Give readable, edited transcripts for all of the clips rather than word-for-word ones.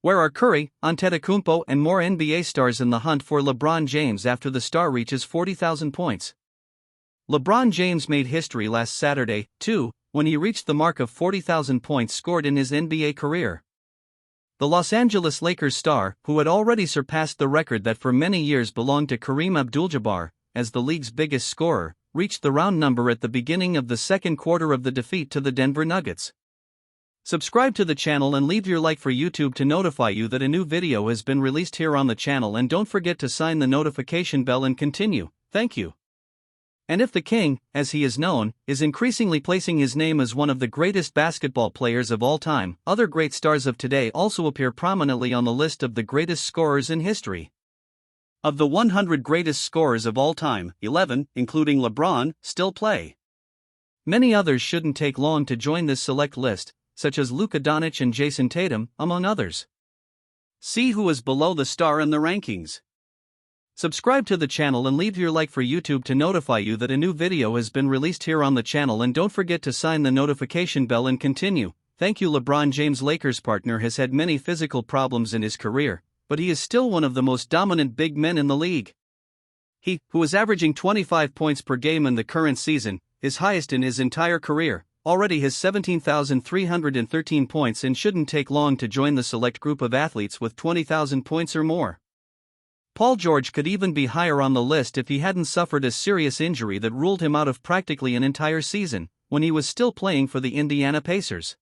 Where are Curry, Antetokounmpo and more NBA stars in the hunt for LeBron James after the star reaches 40,000 points? LeBron James made history last Saturday, too, when he reached the mark of 40,000 points scored in his NBA career. The Los Angeles Lakers star, who had already surpassed the record that for many years belonged to Kareem Abdul-Jabbar as the league's biggest scorer, reached the round number at the beginning of the second quarter of the defeat to the Denver Nuggets. Subscribe to the channel and leave your like for YouTube to notify you that a new video has been released here on the channel, and don't forget to sign the notification bell and continue. Thank you. And if the King, as he is known, is increasingly placing his name as one of the greatest basketball players of all time, other great stars of today also appear prominently on the list of the greatest scorers in history. Of the 100 greatest scorers of all time, 11, including LeBron, still play. Many others shouldn't take long to join this select list, such as Luka Doncic and Jason Tatum, among others. See who is below the star in the rankings. Subscribe to the channel and leave your like for YouTube to notify you that a new video has been released here on the channel, and don't forget to sign the notification bell and continue. Thank you. LeBron James' Lakers partner has had many physical problems in his career, but he is still one of the most dominant big men in the league. He, who is averaging 25 points per game in the current season, his highest in his entire career, already has 17,313 points and shouldn't take long to join the select group of athletes with 20,000 points or more. Paul George could even be higher on the list if he hadn't suffered a serious injury that ruled him out of practically an entire season, when he was still playing for the Indiana Pacers.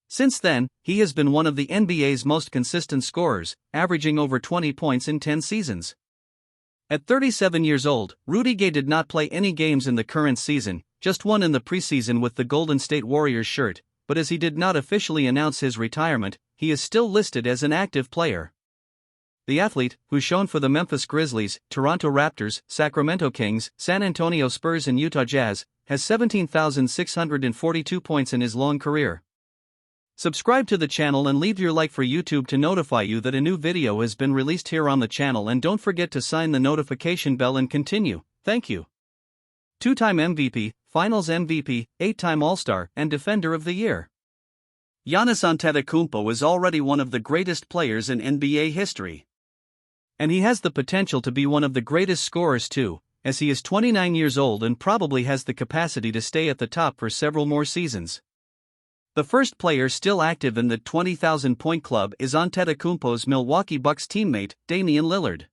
Since then, he has been one of the NBA's most consistent scorers, averaging over 20 points in 10 seasons. At 37 years old, Rudy Gay did not play any games in the current season, just one in the preseason with the Golden State Warriors shirt, but as he did not officially announce his retirement, he is still listed as an active player. The athlete, who's shown for the Memphis Grizzlies, Toronto Raptors, Sacramento Kings, San Antonio Spurs and Utah Jazz, has 17,642 points in his long career. Subscribe to the channel and leave your like for YouTube to notify you that a new video has been released here on the channel, and don't forget to sign the notification bell and continue. Thank you. Two-time MVP, Finals MVP, 8-time All-Star, and Defender of the Year. Giannis Antetokounmpo is already one of the greatest players in NBA history. And he has the potential to be one of the greatest scorers too, as he is 29 years old and probably has the capacity to stay at the top for several more seasons. The first player still active in the 20,000-point club is Antetokounmpo's Milwaukee Bucks teammate, Damian Lillard.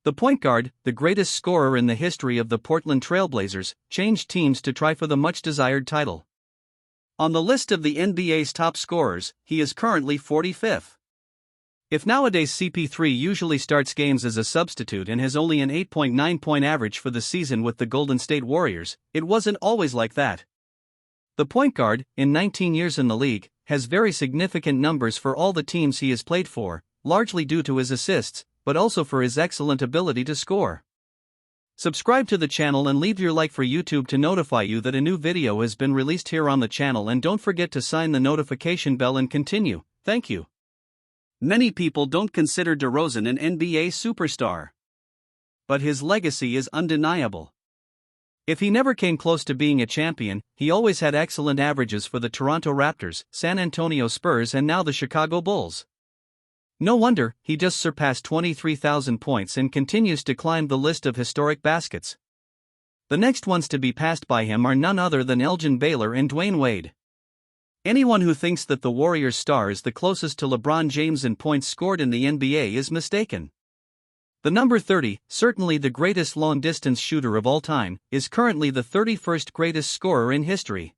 The point guard, the greatest scorer in the history of the Portland Trail Blazers, changed teams to try for the much-desired title. On the list of the NBA's top scorers, he is currently 45th. If nowadays CP3 usually starts games as a substitute and has only an 8.9-point average for the season with the Golden State Warriors, it wasn't always like that. The point guard, in 19 years in the league, has very significant numbers for all the teams he has played for, largely due to his assists, but also for his excellent ability to score. Subscribe to the channel and leave your like for YouTube to notify you that a new video has been released here on the channel, and don't forget to sign the notification bell and continue. Thank you. Many people don't consider DeRozan an NBA superstar. But his legacy is undeniable. If he never came close to being a champion, he always had excellent averages for the Toronto Raptors, San Antonio Spurs and now the Chicago Bulls. No wonder he just surpassed 23,000 points and continues to climb the list of historic baskets. The next ones to be passed by him are none other than Elgin Baylor and Dwayne Wade. Anyone who thinks that the Warriors star is the closest to LeBron James in points scored in the NBA is mistaken. The number 30, certainly the greatest long-distance shooter of all time, is currently the 31st greatest scorer in history.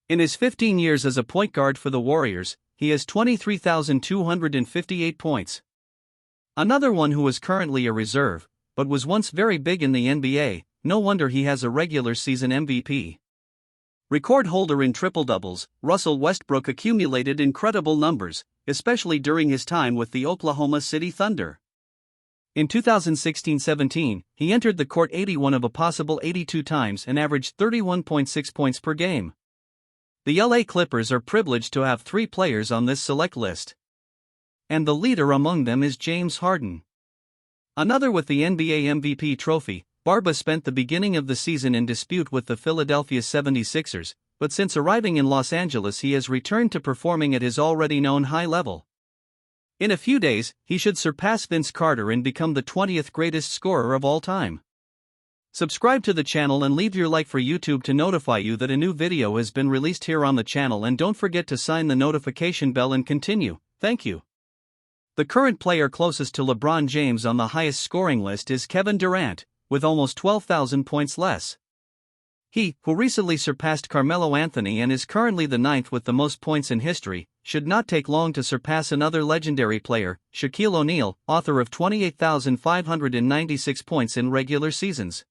In his 15 years as a point guard for the Warriors, he has 23,258 points. Another one who is currently a reserve, but was once very big in the NBA, no wonder he has a regular season MVP. Record holder in triple-doubles, Russell Westbrook accumulated incredible numbers, especially during his time with the Oklahoma City Thunder. In 2016-17, he entered the court 81 of a possible 82 times and averaged 31.6 points per game. The LA Clippers are privileged to have 3 players on this select list. And the leader among them is James Harden. Another with the NBA MVP trophy, Barba spent the beginning of the season in dispute with the Philadelphia 76ers, but since arriving in Los Angeles he has returned to performing at his already known high level. In a few days, he should surpass Vince Carter and become the 20th greatest scorer of all time. Subscribe to the channel and leave your like for YouTube to notify you that a new video has been released here on the channel, and don't forget to sign the notification bell and continue. Thank you. The current player closest to LeBron James on the highest scoring list is Kevin Durant, with almost 12,000 points less. He, who recently surpassed Carmelo Anthony and is currently the 9th with the most points in history, should not take long to surpass another legendary player, Shaquille O'Neal, author of 28,596 points in regular seasons.